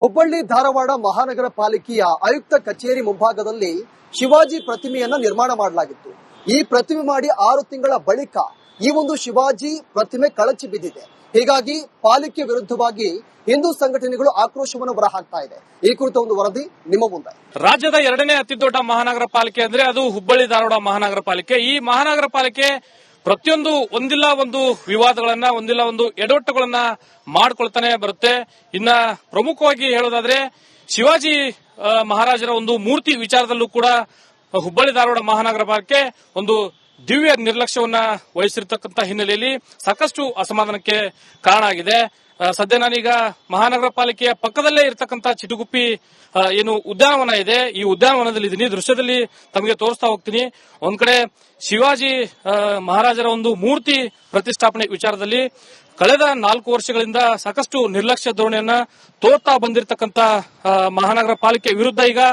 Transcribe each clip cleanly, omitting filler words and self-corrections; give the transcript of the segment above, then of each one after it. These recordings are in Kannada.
ಹುಬ್ಬಳ್ಳಿ ಧಾರವಾಡ ಮಹಾನಗರ ಪಾಲಿಕೆಯ ಆಯುಕ್ತ ಕಚೇರಿ ಮುಂಭಾಗದಲ್ಲಿ ಶಿವಾಜಿ ಪ್ರತಿಮೆಯನ್ನ ನಿರ್ಮಾಣ ಮಾಡಲಾಗಿತ್ತು. ಈ ಪ್ರತಿಮೆ ಮಾಡಿ 6 ತಿಂಗಳ ಬಳಿಕ ಈ ಒಂದು ಶಿವಾಜಿ ಪ್ರತಿಮೆ ಕಳಚಿ ಬಿದ್ದಿದೆ. ಹೀಗಾಗಿ ಪಾಲಿಕೆ ವಿರುದ್ಧವಾಗಿ ಹಿಂದೂ ಸಂಘಟನೆಗಳು ಆಕ್ರೋಶವನ್ನು ಹೊರಹಾಕ್ತಾ ಇದೆ. ಈ ಕುರಿತ ಒಂದು ವರದಿ ನಿಮ್ಮ ಮುಂದೆ. ರಾಜ್ಯದ 2ನೇ ಅತಿ ದೊಡ್ಡ ಮಹಾನಗರ ಪಾಲಿಕೆ ಅಂದ್ರೆ ಅದು ಹುಬ್ಬಳ್ಳಿ ಧಾರವಾಡ ಮಹಾನಗರ ಪಾಲಿಕೆ. ಈ ಮಹಾನಗರ ಪಾಲಿಕೆ ಪ್ರತಿಯೊಂದು ಒಂದಿಲ್ಲ ಒಂದು ವಿವಾದಗಳನ್ನ, ಒಂದಿಲ್ಲ ಒಂದು ಎಡವಟ್ಟುಗಳನ್ನ ಮಾಡ್ಕೊಳ್ತಾನೆ ಬರುತ್ತೆ. ಇನ್ನ ಪ್ರಮುಖವಾಗಿ ಹೇಳೋದಾದ್ರೆ ಶಿವಾಜಿ ಮಹಾರಾಜರ ಒಂದು ಮೂರ್ತಿ ವಿಚಾರದಲ್ಲೂ ಕೂಡ ಹುಬ್ಬಳ್ಳಿ ಧಾರವಾಡ ಮಹಾನಗರ ಪಾಲಿಕೆ ಒಂದು ದಿವ್ಯ ನಿರ್ಲಕ್ಷ್ಯವನ್ನ ವಹಿಸಿರ್ತಕ್ಕಂಥ ಹಿನ್ನೆಲೆಯಲ್ಲಿ ಸಾಕಷ್ಟು ಅಸಮಾಧಾನಕ್ಕೆ ಕಾರಣ ಆಗಿದೆ. ಸದ್ಯ ನಾನೀಗ ಮಹಾನಗರ ಪಾಲಿಕೆಯ ಪಕ್ಕದಲ್ಲೇ ಇರತಕ್ಕಂಥ ಚಿಟುಗುಪ್ಪಿ ಏನು ಉದ್ಯಾನವನ ಇದೆ, ಈ ಉದ್ಯಾನವನದಲ್ಲಿ ಇದ್ದೀನಿ. ದೃಶ್ಯದಲ್ಲಿ ತಮಗೆ ತೋರಿಸ್ತಾ ಹೋಗ್ತೀನಿ. ಒಂದ್ ಕಡೆ ಶಿವಾಜಿ ಮಹಾರಾಜರ ಒಂದು ಮೂರ್ತಿ ಪ್ರತಿಷ್ಠಾಪನೆ ವಿಚಾರದಲ್ಲಿ ಕಳೆದ 4 ವರ್ಷಗಳಿಂದ ಸಾಕಷ್ಟು ನಿರ್ಲಕ್ಷ್ಯ ಧೋರಣೆಯನ್ನ ತೋರ್ತಾ ಬಂದಿರತಕ್ಕಂಥ ಮಹಾನಗರ ಪಾಲಿಕೆ ವಿರುದ್ಧ ಈಗ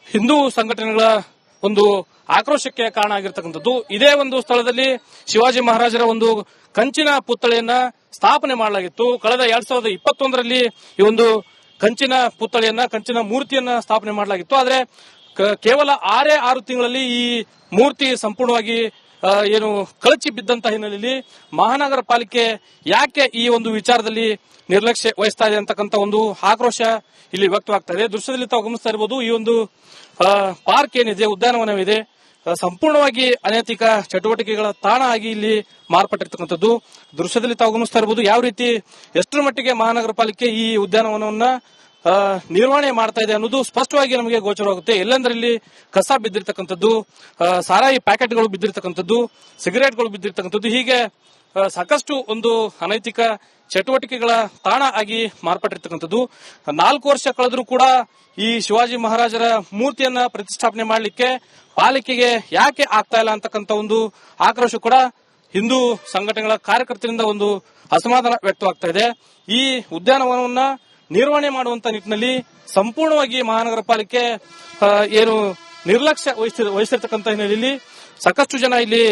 ಹಿಂದೂ ಸಂಘಟನೆಗಳ ಒಂದು ಆಕ್ರೋಶಕ್ಕೆ ಕಾರಣ ಆಗಿರ್ತಕ್ಕಂಥದ್ದು. ಇದೇ ಒಂದು ಸ್ಥಳದಲ್ಲಿ ಶಿವಾಜಿ ಮಹಾರಾಜರ ಒಂದು ಕಂಚಿನ ಪುತ್ಥಳಿಯನ್ನ ಸ್ಥಾಪನೆ ಮಾಡಲಾಗಿತ್ತು. ಕಳೆದ 2021ರಲ್ಲಿ ಈ ಒಂದು ಕಂಚಿನ ಪುತ್ಥಳಿಯನ್ನ, ಕಂಚಿನ ಮೂರ್ತಿಯನ್ನ ಸ್ಥಾಪನೆ ಮಾಡಲಾಗಿತ್ತು. ಆದ್ರೆ ಕೇವಲ 6 ತಿಂಗಳಲ್ಲಿ ಈ ಮೂರ್ತಿ ಸಂಪೂರ್ಣವಾಗಿ ಏನು ಕಳಚಿ ಬಿದ್ದಂತ ಹಿನ್ನೆಲೆಯಲ್ಲಿ ಮಹಾನಗರ ಪಾಲಿಕೆ ಯಾಕೆ ಈ ಒಂದು ವಿಚಾರದಲ್ಲಿ ನಿರ್ಲಕ್ಷ್ಯ ವಹಿಸ್ತಾ ಇದೆ ಅಂತಕ್ಕಂಥ ಒಂದು ಆಕ್ರೋಶ ಇಲ್ಲಿ ವ್ಯಕ್ತವಾಗ್ತಾ ಇದೆ. ದೃಶ್ಯದಲ್ಲಿ ತಾವು ಗಮನಿಸ್ತಾ ಇರಬಹುದು, ಈ ಒಂದು ಪಾರ್ಕ್ ಏನಿದೆ, ಉದ್ಯಾನವನವಿದೆ, ಸಂಪೂರ್ಣವಾಗಿ ಅನೈತಿಕ ಚಟುವಟಿಕೆಗಳ ತಾಣ ಆಗಿ ಇಲ್ಲಿ ಮಾರ್ಪಟ್ಟಿರ್ತಕ್ಕಂಥದ್ದು. ದೃಶ್ಯದಲ್ಲಿ ತಾವು ಗಮನಿಸ್ತಾ ಇರಬಹುದು ಯಾವ ರೀತಿ ಎಷ್ಟರ ಮಟ್ಟಿಗೆ ಮಹಾನಗರ ಪಾಲಿಕೆ ಈ ಉದ್ಯಾನವನವನ್ನ ನಿರ್ವಹಣೆ ಮಾಡ್ತಾ ಇದೆ ಅನ್ನೋದು ಸ್ಪಷ್ಟವಾಗಿ ನಮಗೆ ಗೋಚರವಾಗುತ್ತೆ. ಎಲ್ಲೆಂದರಲ್ಲಿ ಕಸ ಬಿದ್ದಿರ್ತಕ್ಕಂಥದ್ದು, ಸಾರಾಯಿ ಪ್ಯಾಕೆಟ್ಗಳು ಬಿದ್ದಿರ್ತಕ್ಕಂಥದ್ದು, ಸಿಗರೇಟ್ಗಳು ಬಿದ್ದಿರ್ತಕ್ಕಂಥದ್ದು, ಹೀಗೆ ಸಾಕಷ್ಟು ಒಂದು ಅನೈತಿಕ ಚಟುವಟಿಕೆಗಳ ತಾಣ ಆಗಿ ಮಾರ್ಪಟ್ಟಿರ್ತಕ್ಕಂಥದ್ದು. 4 ವರ್ಷ ಕಳೆದರೂ ಕೂಡ ಈ ಶಿವಾಜಿ ಮಹಾರಾಜರ ಮೂರ್ತಿಯನ್ನ ಪ್ರತಿಷ್ಠಾಪನೆ ಮಾಡಲಿಕ್ಕೆ ಪಾಲಿಕೆಗೆ ಯಾಕೆ ಆಗ್ತಾ ಇಲ್ಲ ಅಂತಕ್ಕಂಥ ಒಂದು ಆಕ್ರೋಶ ಕೂಡ ಹಿಂದೂ ಸಂಘಟನೆಗಳ ಕಾರ್ಯಕರ್ತರಿಂದ ಒಂದು ಅಸಮಾಧಾನ ವ್ಯಕ್ತವಾಗ್ತಾ ಇದೆ. ಈ ಉದ್ಯಾನವನವನ್ನ ನಿರ್ವಹಣೆ ಮಾಡುವಂತ ನಿಟ್ಟಿನಲ್ಲಿ ಸಂಪೂರ್ಣವಾಗಿ ಮಹಾನಗರ ಪಾಲಿಕೆ ಏನು ನಿರ್ಲಕ್ಷ್ಯ ವಹಿಸಿರ್ತಕ್ಕಂಥ ಹಿನ್ನೆಲೆಯಲ್ಲಿ ಸಾಕಷ್ಟು ಜನ ಇಲ್ಲಿ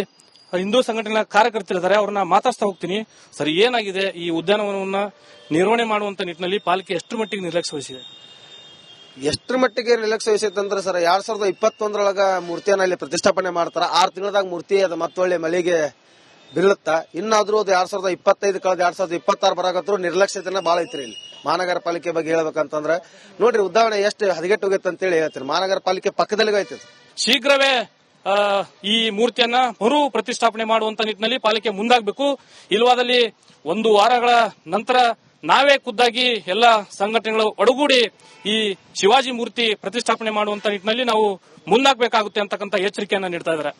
ಹಿಂದೂ ಸಂಘಟನೆಗಳ ಕಾರ್ಯಕರ್ತರಿದ್ದಾರೆ. ಅವ್ರನ್ನ ಮಾತಾಡ್ತಾ ಹೋಗ್ತೀನಿ. ಸರಿ, ಏನಾಗಿದೆ ಈ ಉದ್ಯಾನವನವನ್ನ ನಿರ್ವಹಣೆ ಮಾಡುವಂತ ನಿಟ್ಟಿನಲ್ಲಿ ಪಾಲಿಕೆ ಎಷ್ಟು ಮಟ್ಟಿಗೆ ನಿರ್ಲಕ್ಷ್ಯ ವಹಿಸಿದೆ? ಎಷ್ಟರ ಮಟ್ಟಿಗೆ ನಿರ್ಲಕ್ಷ್ಯ ವಹಿಸೈತಂದ್ರೆ ಸರ್, 2021ರೊಳಗ ಮೂರ್ತಿಯನ್ನ ಇಲ್ಲಿ ಪ್ರತಿಷ್ಠಾಪನೆ ಮಾಡ್ತಾರ. 6 ತಿಂಗಳದಾಗ ಮೂರ್ತಿ ಅದು ಮತ್ತೊಳ್ಳೆ ಮಳೆಗೆ ಬೀಳುತ್ತ. ಇನ್ನಾದ್ರೂ ಅದು 2025 ಕಳೆದ 2026 ಬರಾಕತ್ರು ನಿರ್ಲಕ್ಷ್ಯತೆನ ಬಾಳ ಐತ್ರಿ. ಇಲ್ಲಿ ಮಹಾನಗರ ಪಾಲಿಕೆ ಬಗ್ಗೆ ಹೇಳ್ಬೇಕಂತಂದ್ರೆ ನೋಡ್ರಿ, ಉದ್ಯಾನವನ ಎಷ್ಟು ಹದಗೆಟ್ಟು ಹೋಗೈತೆ ಅಂತೇಳಿ ಹೇಳ್ತೀರಿ. ಮಹಾನಗರ ಪಾಲಿಕೆ ಪಕ್ಕದಲ್ಲಿ ಐತೆ. ಶೀಘ್ರವೇ ಈ ಮೂರ್ತಿಯನ್ನ ಮರು ಪ್ರತಿಷ್ಠಾಪನೆ ಮಾಡುವಂತ ನಿಟ್ಟಿನಲ್ಲಿ ಪಾಲಿಕೆ ಮುಂದಾಗಬೇಕು. ಇಲ್ವಾದಲ್ಲಿ 1 ವಾರಗಳ ನಂತರ ನಾವೇ ಖುದ್ದಾಗಿ ಎಲ್ಲ ಸಂಘಟನೆಗಳು ಒಡಗೂಡಿ ಈ ಶಿವಾಜಿ ಮೂರ್ತಿ ಪ್ರತಿಷ್ಠಾಪನೆ ಮಾಡುವಂತ ನಿಟ್ಟಿನಲ್ಲಿ ನಾವು ಮುಂದಾಗಬೇಕಾಗುತ್ತೆ ಅಂತಕ್ಕಂಥ ಎಚ್ಚರಿಕೆಯನ್ನ ನೀಡ್ತಾ ಇದ್ದಾರೆ.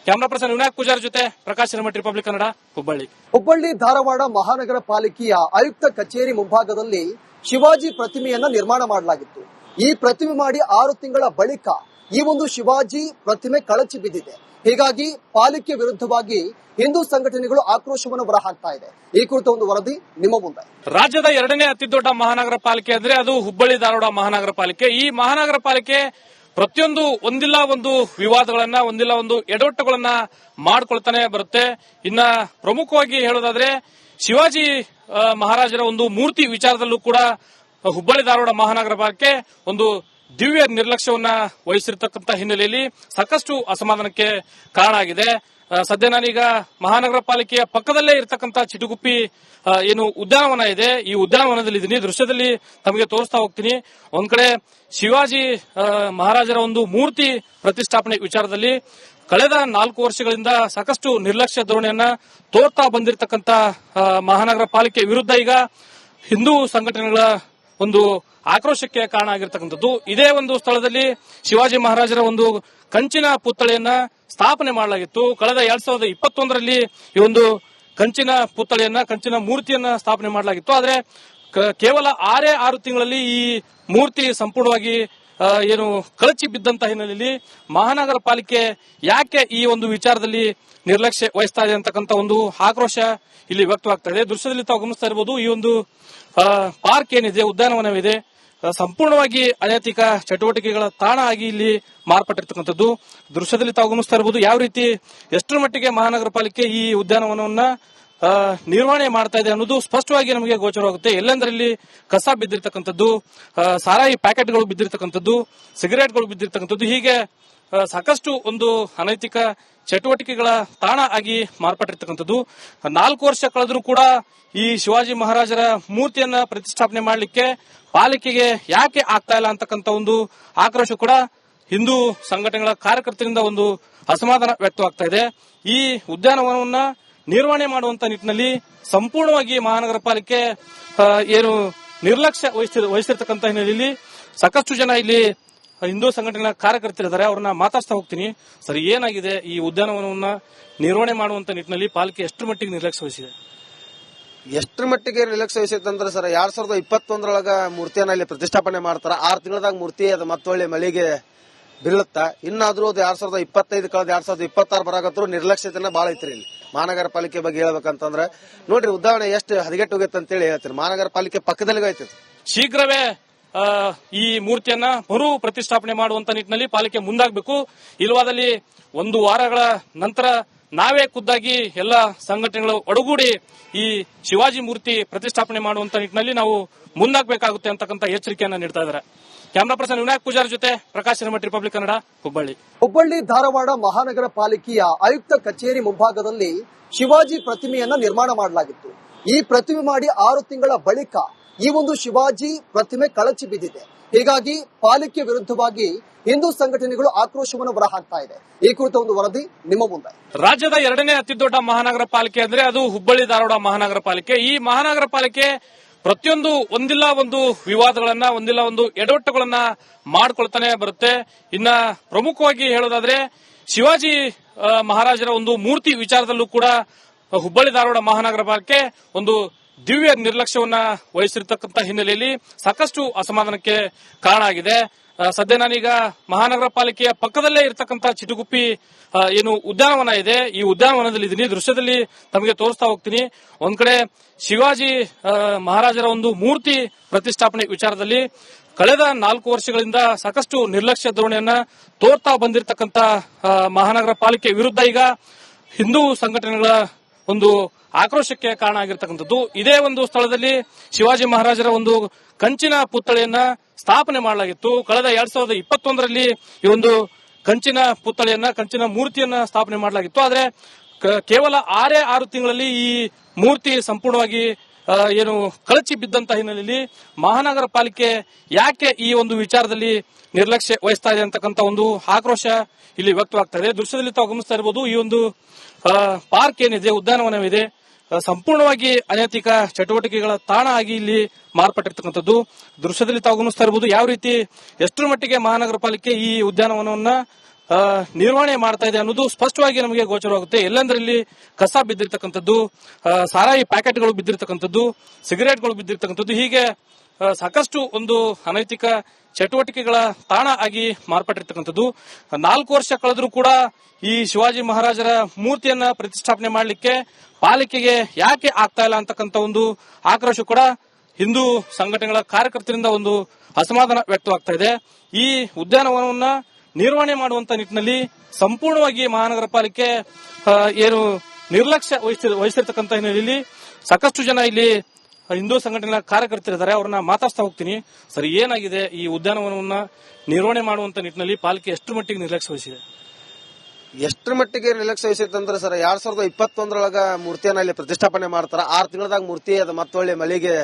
ಕ್ಯಾಮರಾ ಪರ್ಸನ್ ವಿನಾಯಕ್ ಪೂಜಾರ್ ಜೊತೆ ಪ್ರಕಾಶ್ ಹಿರೇಮಠ, ರಿಪಬ್ಲಿಕ್ ಕನ್ನಡ, ಹುಬ್ಬಳ್ಳಿ. ಹುಬ್ಬಳ್ಳಿ ಧಾರವಾಡ ಮಹಾನಗರ ಪಾಲಿಕೆಯ ಆಯುಕ್ತ ಕಚೇರಿ ಮುಂಭಾಗದಲ್ಲಿ ಶಿವಾಜಿ ಪ್ರತಿಮೆಯನ್ನ ನಿರ್ಮಾಣ ಮಾಡಲಾಗಿತ್ತು. ಈ ಪ್ರತಿಮೆ ಮಾಡಿ 6 ತಿಂಗಳ ಬಳಿಕ ಈ ಒಂದು ಶಿವಾಜಿ ಪ್ರತಿಮೆ ಕಳಚಿ ಬಿದ್ದಿದೆ. ಹೀಗಾಗಿ ಪಾಲಿಕೆ ವಿರುದ್ಧವಾಗಿ ಹಿಂದೂ ಸಂಘಟನೆಗಳು ಆಕ್ರೋಶವನ್ನು ಹೊರಹಾಕ್ತಾ ಇದೆ. ಈ ಕುರಿತ ಒಂದು ವರದಿ ನಿಮ್ಮ ಮುಂದೆ. ರಾಜ್ಯದ 2ನೇ ಅತಿ ದೊಡ್ಡ ಮಹಾನಗರ ಪಾಲಿಕೆ ಅಂದ್ರೆ ಅದು ಹುಬ್ಬಳ್ಳಿ ಧಾರವಾಡ ಮಹಾನಗರ ಪಾಲಿಕೆ. ಈ ಮಹಾನಗರ ಪಾಲಿಕೆ ಪ್ರತಿಯೊಂದು ಒಂದಿಲ್ಲ ಒಂದು ವಿವಾದಗಳನ್ನ, ಒಂದಿಲ್ಲ ಒಂದು ಎಡವಟ್ಟುಗಳನ್ನ ಮಾಡ್ಕೊಳ್ತಾನೆ ಬರುತ್ತೆ. ಇನ್ನ ಪ್ರಮುಖವಾಗಿ ಹೇಳೋದಾದ್ರೆ ಶಿವಾಜಿ ಮಹಾರಾಜರ ಒಂದು ಮೂರ್ತಿ ವಿಚಾರದಲ್ಲೂ ಕೂಡ ಹುಬ್ಬಳ್ಳಿ ಧಾರವಾಡ ಮಹಾನಗರ ಪಾಲಿಕೆ ಒಂದು ದಿವ್ಯ ನಿರ್ಲಕ್ಷ್ಯವನ್ನ ವಹಿಸಿರ್ತಕ್ಕಂಥ ಹಿನ್ನೆಲೆಯಲ್ಲಿ ಸಾಕಷ್ಟು ಅಸಮಾಧಾನಕ್ಕೆ ಕಾರಣ ಆಗಿದೆ. ಸದ್ಯ ನಾನೀಗ ಮಹಾನಗರ ಪಾಲಿಕೆಯ ಪಕ್ಕದಲ್ಲೇ ಇರತಕ್ಕಂಥ ಚಿಟುಗುಪ್ಪಿ ಏನು ಉದ್ಯಾನವನ ಇದೆ, ಈ ಉದ್ಯಾನವನದಲ್ಲಿ ಇದ್ದೀನಿ. ದೃಶ್ಯದಲ್ಲಿ ತಮಗೆ ತೋರಿಸ್ತಾ ಹೋಗ್ತೀನಿ. ಒಂದ್ ಕಡೆ ಶಿವಾಜಿ ಮಹಾರಾಜರ ಒಂದು ಮೂರ್ತಿ ಪ್ರತಿಷ್ಠಾಪನೆ ವಿಚಾರದಲ್ಲಿ ಕಳೆದ 4 ವರ್ಷಗಳಿಂದ ಸಾಕಷ್ಟು ನಿರ್ಲಕ್ಷ್ಯ ಧೋರಣೆಯನ್ನ ತೋರ್ತಾ ಬಂದಿರತಕ್ಕಂಥ ಮಹಾನಗರ ಪಾಲಿಕೆ ವಿರುದ್ಧ ಈಗ ಹಿಂದೂ ಸಂಘಟನೆಗಳ ಒಂದು ಆಕ್ರೋಶಕ್ಕೆ ಕಾರಣ ಆಗಿರ್ತಕ್ಕಂಥದ್ದು. ಇದೇ ಒಂದು ಸ್ಥಳದಲ್ಲಿ ಶಿವಾಜಿ ಮಹಾರಾಜರ ಒಂದು ಕಂಚಿನ ಪುತ್ಥಳಿಯನ್ನ ಸ್ಥಾಪನೆ ಮಾಡಲಾಗಿತ್ತು. ಕಳೆದ 2021ರಲ್ಲಿ ಈ ಒಂದು ಕಂಚಿನ ಪುತ್ಥಳಿಯನ್ನ, ಕಂಚಿನ ಮೂರ್ತಿಯನ್ನ ಸ್ಥಾಪನೆ ಮಾಡಲಾಗಿತ್ತು. ಆದ್ರೆ ಕೇವಲ 6 ತಿಂಗಳಲ್ಲಿ ಈ ಮೂರ್ತಿ ಸಂಪೂರ್ಣವಾಗಿ ಏನು ಕಳಚಿ ಬಿದ್ದಂತ ಹಿನ್ನೆಲೆಯಲ್ಲಿ ಮಹಾನಗರ ಪಾಲಿಕೆ ಯಾಕೆ ಈ ಒಂದು ವಿಚಾರದಲ್ಲಿ ನಿರ್ಲಕ್ಷ್ಯ ವಹಿಸ್ತಾ ಇದೆ ಅಂತಕ್ಕಂಥ ಒಂದು ಆಕ್ರೋಶ ಇಲ್ಲಿ ವ್ಯಕ್ತವಾಗ್ತಾ ಇದೆ. ದೃಶ್ಯದಲ್ಲಿ ತಾವು ಗಮನಿಸ್ತಾ ಇರಬಹುದು, ಈ ಒಂದು ಪಾರ್ಕ್ ಏನಿದೆ, ಉದ್ಯಾನವನವಿದೆ, ಸಂಪೂರ್ಣವಾಗಿ ಅನೈತಿಕ ಚಟುವಟಿಕೆಗಳ ತಾಣ ಆಗಿ ಇಲ್ಲಿ ಮಾರ್ಪಟ್ಟಿರ್ತಕ್ಕಂಥದ್ದು. ದೃಶ್ಯದಲ್ಲಿ ತಾವು ಗಮನಿಸ್ತಾ ಇರಬಹುದು ಯಾವ ರೀತಿ ಎಷ್ಟರ ಮಟ್ಟಿಗೆ ಮಹಾನಗರ ಪಾಲಿಕೆ ಈ ಉದ್ಯಾನವನವನ್ನ ನಿರ್ವಹಣೆ ಮಾಡ್ತಾ ಇದೆ ಅನ್ನೋದು ಸ್ಪಷ್ಟವಾಗಿ ನಮಗೆ ಗೋಚರವಾಗುತ್ತೆ. ಎಲ್ಲೆಂದ್ರೆ ಇಲ್ಲಿ ಕಸ ಬಿದ್ದಿರ್ತಕ್ಕಂಥದ್ದು, ಸಾರಾಯಿ ಪ್ಯಾಕೆಟ್ಗಳು ಬಿದ್ದಿರ್ತಕ್ಕಂಥದ್ದು, ಸಿಗರೇಟ್ಗಳು ಬಿದ್ದಿರ್ತಕ್ಕಂಥದ್ದು, ಹೀಗೆ ಸಾಕಷ್ಟು ಒಂದು ಅನೈತಿಕ ಚಟುವಟಿಕೆಗಳ ತಾಣ ಆಗಿ ಮಾರ್ಪಟ್ಟಿರ್ತಕ್ಕಂಥದ್ದು. 4 ವರ್ಷ ಕಳೆದರೂ ಕೂಡ ಈ ಶಿವಾಜಿ ಮಹಾರಾಜರ ಮೂರ್ತಿಯನ್ನ ಪ್ರತಿಷ್ಠಾಪನೆ ಮಾಡಲಿಕ್ಕೆ ಪಾಲಿಕೆಗೆ ಯಾಕೆ ಆಗ್ತಾ ಇಲ್ಲ ಅಂತಕ್ಕಂಥ ಒಂದು ಆಕ್ರೋಶ ಕೂಡ ಹಿಂದೂ ಸಂಘಟನೆಗಳ ಕಾರ್ಯಕರ್ತರಿಂದ ಒಂದು ಅಸಮಾಧಾನ ವ್ಯಕ್ತವಾಗ್ತಾ ಇದೆ. ಈ ಉದ್ಯಾನವನವನ್ನ ನಿರ್ವಹಣೆ ಮಾಡುವಂತ ನಿಟ್ಟಿನಲ್ಲಿ ಸಂಪೂರ್ಣವಾಗಿ ಮಹಾನಗರ ಪಾಲಿಕೆ ಏನು ನಿರ್ಲಕ್ಷ್ಯ ವಹಿಸಿರ್ತಕ್ಕಂಥ ಹಿನ್ನೆಲೆಯಲ್ಲಿ ಸಾಕಷ್ಟು ಜನ ಇಲ್ಲಿ ಹಿಂದೂ ಸಂಘಟನೆಗಳ ಕಾರ್ಯಕರ್ತರಿದ್ದಾರೆ. ಅವ್ರನ್ನ ಮಾತಾಡ್ತಾ ಹೋಗ್ತೀನಿ. ಸರ್, ಏನಾಗಿದೆ ಈ ಉದ್ಯಾನವನವನ್ನ ನಿರ್ವಹಣೆ ಮಾಡುವಂತ ನಿಟ್ಟಿನಲ್ಲಿ ಪಾಲಿಕೆ ಎಷ್ಟರ ಮಟ್ಟಿಗೆ ನಿರ್ಲಕ್ಷ್ಯ ವಹಿಸಿದೆ? ಎಷ್ಟರ ಮಟ್ಟಿಗೆ ನಿರ್ಲಕ್ಷ್ಯ ವಹಿಸೈತೆ ಅಂದ್ರೆ ಸರ್, 2021 ಮೂರ್ತಿಯನ್ನ ಇಲ್ಲಿ ಪ್ರತಿಷ್ಠಾಪನೆ ಮಾಡ್ತಾರ. 6 ತಿಂಗಳದಾಗ ಮೂರ್ತಿ ಅದು ಮತ್ತೊಳ್ಳೆ ಮಳಿಗೆ ಬೀಳುತ್ತ. ಇನ್ನಾದ್ರೂ ಅದು 2025 ಕಳೆದ 2026 ಬರಾಕತ್ರು ನಿರ್ಲಕ್ಷ್ಯತೆನ ಬಾಳ ಐತ್ರಿ ಇಲ್ಲಿ ಮಹಾನಗರ ಪಾಲಿಕೆ ಬಗ್ಗೆ ಹೇಳ್ಬೇಕಂತಂದ್ರೆ. ನೋಡ್ರಿ, ಉದಾಹರಣೆ ಎಷ್ಟು ಹದಗೆಟ್ಟು ಹೋಗೈತೆ ಅಂತೇಳಿ ಹೇಳ್ತೀರಿ. ಮಹಾನಗರ ಪಾಲಿಕೆ ಪಕ್ಕದಲ್ಲಿ ಐತಿ. ಶೀಘ್ರವೇ ಈ ಮೂರ್ತಿಯನ್ನ ಮರು ಪ್ರತಿಷ್ಠಾಪನೆ ಮಾಡುವಂತ ನಿಟ್ಟಿನಲ್ಲಿ ಪಾಲಿಕೆ ಮುಂದಾಗಬೇಕು. ಇಲ್ಲವಾದಲ್ಲಿ 1 ವಾರಗಳ ನಂತರ ನಾವೇ ಖುದ್ದಾಗಿ ಎಲ್ಲ ಸಂಘಟನೆಗಳು ಒಡಗೂಡಿ ಈ ಶಿವಾಜಿ ಮೂರ್ತಿ ಪ್ರತಿಷ್ಠಾಪನೆ ಮಾಡುವಂತ ನಿಟ್ಟಿನಲ್ಲಿ ನಾವು ಮುಂದಾಗಬೇಕಾಗುತ್ತೆ ಅಂತಕ್ಕಂಥ ಎಚ್ಚರಿಕೆಯನ್ನ ನೀಡ್ತಾ ಇದ್ದಾರೆ. ಕ್ಯಾಮರಾ ಪರ್ಸನ್ ವಿನಾಯಕ್ ಪೂಜಾರಿ ಜೊತೆ ಪ್ರಕಾಶ್ ಹಿರೇಮಠ, ರಿಪಬ್ಲಿಕ್ ಕನ್ನಡ, ಹುಬ್ಬಳ್ಳಿ. ಹುಬ್ಬಳ್ಳಿ ಧಾರವಾಡ ಮಹಾನಗರ ಪಾಲಿಕೆಯ ಆಯುಕ್ತ ಕಚೇರಿ ಮುಂಭಾಗದಲ್ಲಿ ಶಿವಾಜಿ ಪ್ರತಿಮೆಯನ್ನ ನಿರ್ಮಾಣ ಮಾಡಲಾಗಿತ್ತು. ಈ ಪ್ರತಿಮೆ ಮಾಡಿ 6 ತಿಂಗಳ ಬಳಿಕ ಈ ಒಂದು ಶಿವಾಜಿ ಪ್ರತಿಮೆ ಕಳಚಿ ಬಿದ್ದಿದೆ. ಹೀಗಾಗಿ ಪಾಲಿಕೆ ವಿರುದ್ಧವಾಗಿ ಹಿಂದೂ ಸಂಘಟನೆಗಳು ಆಕ್ರೋಶವನ್ನು ಹೊರಹಾಕ್ತಾ ಇದೆ. ಈ ಕುರಿತ ಒಂದು ವರದಿ ನಿಮ್ಮ ಮುಂದೆ. ರಾಜ್ಯದ 2ನೇ ಅತಿದೊಡ್ಡ ಮಹಾನಗರ ಪಾಲಿಕೆ ಅಂದ್ರೆ ಅದು ಹುಬ್ಬಳ್ಳಿ ಧಾರವಾಡ ಮಹಾನಗರ ಪಾಲಿಕೆ. ಈ ಮಹಾನಗರ ಪಾಲಿಕೆ ಪ್ರತಿಯೊಂದು ಒಂದಿಲ್ಲ ಒಂದು ವಿವಾದಗಳನ್ನ, ಒಂದಿಲ್ಲ ಒಂದು ಎಡವಟ್ಟುಗಳನ್ನ ಮಾಡ್ಕೊಳ್ತಾನೆ ಬರುತ್ತೆ. ಇನ್ನ ಪ್ರಮುಖವಾಗಿ ಹೇಳೋದಾದ್ರೆ ಶಿವಾಜಿ ಮಹಾರಾಜರ ಒಂದು ಮೂರ್ತಿ ವಿಚಾರದಲ್ಲೂ ಕೂಡ ಹುಬ್ಬಳ್ಳಿ ಧಾರವಾಡ ಮಹಾನಗರ ಪಾಲಿಕೆ ಒಂದು ದಿವ್ಯ ನಿರ್ಲಕ್ಷ್ಯವನ್ನ ವಹಿಸಿರ್ತಕ್ಕಂಥ ಹಿನ್ನೆಲೆಯಲ್ಲಿ ಸಾಕಷ್ಟು ಅಸಮಾಧಾನಕ್ಕೆ ಕಾರಣ ಆಗಿದೆ. ಸದ್ಯ ನಾನೀಗ ಮಹಾನಗರ ಪಾಲಿಕೆಯ ಪಕ್ಕದಲ್ಲೇ ಇರತಕ್ಕಂಥ ಚಿಟುಗುಪ್ಪಿ ಏನು ಉದ್ಯಾನವನ ಇದೆ, ಈ ಉದ್ಯಾನವನದಲ್ಲಿ ಇದೀನಿ. ದೃಶ್ಯದಲ್ಲಿ ತಮಗೆ ತೋರಿಸ್ತಾ ಹೋಗ್ತೀನಿ. ಒಂದ್ ಕಡೆ ಶಿವಾಜಿ ಮಹಾರಾಜರ ಒಂದು ಮೂರ್ತಿ ಪ್ರತಿಷ್ಠಾಪನೆ ವಿಚಾರದಲ್ಲಿ ಕಳೆದ 4 ವರ್ಷಗಳಿಂದ ಸಾಕಷ್ಟು ನಿರ್ಲಕ್ಷ್ಯ ಧೋರಣೆಯನ್ನ ತೋರ್ತಾ ಬಂದಿರತಕ್ಕಂಥ ಮಹಾನಗರ ಪಾಲಿಕೆ ವಿರುದ್ಧ ಈಗ ಹಿಂದೂ ಸಂಘಟನೆಗಳ ಒಂದು ಆಕ್ರೋಶಕ್ಕೆ ಕಾರಣ ಆಗಿರ್ತಕ್ಕಂಥದ್ದು. ಇದೇ ಒಂದು ಸ್ಥಳದಲ್ಲಿ ಶಿವಾಜಿ ಮಹಾರಾಜರ ಒಂದು ಕಂಚಿನ ಪುತ್ಥಳಿಯನ್ನ ಸ್ಥಾಪನೆ ಮಾಡಲಾಗಿತ್ತು. ಕಳೆದ 2021ರಲ್ಲಿ ಈ ಒಂದು ಕಂಚಿನ ಮೂರ್ತಿಯನ್ನ ಸ್ಥಾಪನೆ ಮಾಡಲಾಗಿತ್ತು. ಆದ್ರೆ ಕೇವಲ 6 ತಿಂಗಳಲ್ಲಿ ಈ ಮೂರ್ತಿ ಸಂಪೂರ್ಣವಾಗಿ ಏನು ಕಳಚಿ ಬಿದ್ದಂತ ಹಿನ್ನೆಲೆಯಲ್ಲಿ ಮಹಾನಗರ ಪಾಲಿಕೆ ಯಾಕೆ ಈ ಒಂದು ವಿಚಾರದಲ್ಲಿ ನಿರ್ಲಕ್ಷ್ಯ ವಹಿಸ್ತಾ ಇದೆ ಅಂತಕ್ಕಂಥ ಒಂದು ಆಕ್ರೋಶ ಇಲ್ಲಿ ವ್ಯಕ್ತವಾಗ್ತಾ ಇದೆ. ದೃಶ್ಯದಲ್ಲಿ ತಾವು ಗಮನಿಸ್ತಾ ಇರಬಹುದು, ಈ ಒಂದು ಪಾರ್ಕ್ ಏನಿದೆ, ಉದ್ಯಾನವನವಿದೆ, ಸಂಪೂರ್ಣವಾಗಿ ಅನೈತಿಕ ಚಟುವಟಿಕೆಗಳ ತಾಣ ಆಗಿ ಇಲ್ಲಿ ಮಾರ್ಪಟ್ಟಿರ್ತಕ್ಕಂಥದ್ದು. ದೃಶ್ಯದಲ್ಲಿ ತಾವು ಗಮನಿಸ್ತಾ ಇರಬಹುದು ಯಾವ ರೀತಿ ಎಷ್ಟರ ಮಟ್ಟಿಗೆ ಮಹಾನಗರ ಪಾಲಿಕೆ ಈ ಉದ್ಯಾನವನವನ್ನ ನಿರ್ವಹಣೆ ಮಾಡ್ತಾ ಇದೆ ಅನ್ನೋದು ಸ್ಪಷ್ಟವಾಗಿ ನಮಗೆ ಗೋಚರವಾಗುತ್ತೆ. ಎಲ್ಲೆಂದ್ರೆ ಇಲ್ಲಿ ಕಸ ಬಿದ್ದಿರ್ತಕ್ಕಂಥದ್ದು, ಸಾರಾಯಿ ಪ್ಯಾಕೆಟ್ಗಳು ಬಿದ್ದಿರ್ತಕ್ಕಂಥದ್ದು, ಸಿಗರೇಟ್ಗಳು ಬಿದ್ದಿರ್ತಕ್ಕಂಥದ್ದು, ಹೀಗೆ ಸಾಕಷ್ಟು ಒಂದು ಅನೈತಿಕ ಚಟುವಟಿಕೆಗಳ ತಾಣ ಆಗಿ ಮಾರ್ಪಟ್ಟಿರ್ತಕ್ಕಂಥದ್ದು. 4 ವರ್ಷ ಕಳೆದರೂ ಕೂಡ ಈ ಶಿವಾಜಿ ಮಹಾರಾಜರ ಮೂರ್ತಿಯನ್ನ ಪ್ರತಿಷ್ಠಾಪನೆ ಮಾಡಲಿಕ್ಕೆ ಪಾಲಿಕೆಗೆ ಯಾಕೆ ಆಗ್ತಾ ಇಲ್ಲ ಅಂತಕ್ಕಂಥ ಒಂದು ಆಕ್ರೋಶ ಕೂಡ ಹಿಂದೂ ಸಂಘಟನೆಗಳ ಕಾರ್ಯಕರ್ತರಿಂದ ಒಂದು ಅಸಮಾಧಾನ ವ್ಯಕ್ತವಾಗ್ತಾ ಇದೆ. ಈ ಉದ್ಯಾನವನವನ್ನ ನಿರ್ವಹಣೆ ಮಾಡುವಂತ ನಿಟ್ಟಿನಲ್ಲಿ ಸಂಪೂರ್ಣವಾಗಿ ಮಹಾನಗರ ಪಾಲಿಕೆ ಏನು ನಿರ್ಲಕ್ಷ್ಯ ವಹಿಸಿರ್ತಕ್ಕಂಥ ಹಿನ್ನೆಲೆಯಲ್ಲಿ ಸಾಕಷ್ಟು ಜನ ಇಲ್ಲಿ ಹಿಂದೂ ಸಂಘಟನೆಗಳ ಕಾರ್ಯಕರ್ತರಿದ್ದಾರೆ. ಅವ್ರನ್ನ ಮಾತಾಡ್ತಾ ಹೋಗ್ತೀನಿ. ಸರ್, ಏನಾಗಿದೆ ಈ ಉದ್ಯಾನವನವನ್ನ ನಿರ್ವಹಣೆ ಮಾಡುವಂತ ನಿಟ್ಟಿನಲ್ಲಿ ಪಾಲಿಕೆ ಎಷ್ಟರ ಮಟ್ಟಿಗೆ ನಿರ್ಲಕ್ಷ್ಯ ವಹಿಸಿದೆ? ಎಷ್ಟರ ಮಟ್ಟಿಗೆ ನಿರ್ಲಕ್ಷ್ಯ ವಹಿಸೈತೆ ಅಂದ್ರೆ ಸರ್, 2021 ಮೂರ್ತಿಯನ್ನ ಇಲ್ಲಿ ಪ್ರತಿಷ್ಠಾಪನೆ ಮಾಡ್ತಾರ. 6 ತಿಂಗಳದಾಗ ಮೂರ್ತಿ ಅದು ಮತ್ತೊಳ್ಳೆ ಮಳಿಗೆ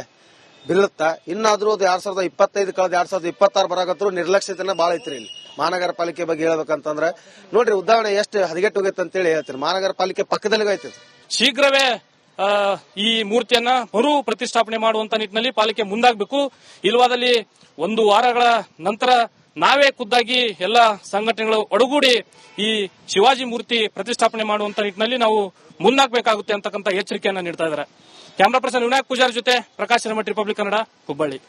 ಬೀಳುತ್ತ. ಇನ್ನಾದ್ರೂ ಅದು 2025 ಕಳೆದ 2026 ಬರಾಕತ್ರು ನಿರ್ಲಕ್ಷ್ಯತೆನ ಬಾಳ ಐತ್ರಿ ಇಲ್ಲಿ ಮಹಾನಗರ ಪಾಲಿಕೆ ಬಗ್ಗೆ ಹೇಳ್ಬೇಕಂತಂದ್ರೆ. ನೋಡ್ರಿ, ಉದಾಹರಣೆ ಎಷ್ಟು ಹದಗೆಟ್ಟು ಹೋಗೈತೆ ಅಂತೇಳಿ ಹೇಳ್ತೀರಿ. ಮಹಾನಗರ ಪಾಲಿಕೆ ಪಕ್ಕದಲ್ಲಿ ಐತಿ. ಶೀಘ್ರವೇ ಈ ಮೂರ್ತಿಯನ್ನ ಮರು ಪ್ರತಿಷ್ಠಾಪನೆ ಮಾಡುವಂತ ನಿಟ್ಟಿನಲ್ಲಿ ಪಾಲಿಕೆ ಮುಂದಾಗಬೇಕು. ಇಲ್ಲವಾದಲ್ಲಿ 1 ವಾರಗಳ ನಂತರ ನಾವೇ ಖುದ್ದಾಗಿ ಎಲ್ಲ ಸಂಘಟನೆಗಳು ಒಡಗೂಡಿ ಈ ಶಿವಾಜಿ ಮೂರ್ತಿ ಪ್ರತಿಷ್ಠಾಪನೆ ಮಾಡುವಂತ ನಿಟ್ಟಿನಲ್ಲಿ ನಾವು ಮುಂದಾಗಬೇಕಾಗುತ್ತೆ ಅಂತಕ್ಕಂಥ ಎಚ್ಚರಿಕೆಯನ್ನ ನೀಡ್ತಾ ಇದ್ದಾರೆ. ಕ್ಯಾಮರಾ ಪರ್ಸನ್ ವಿನಾಯಕ್ ಪೂಜಾರಿ ಜೊತೆ ಪ್ರಕಾಶ್ ಹಿರೇಮಠ, ರಿಪಬ್ಲಿಕ್ ಕನ್ನಡ, ಹುಬ್ಬಳ್ಳಿ.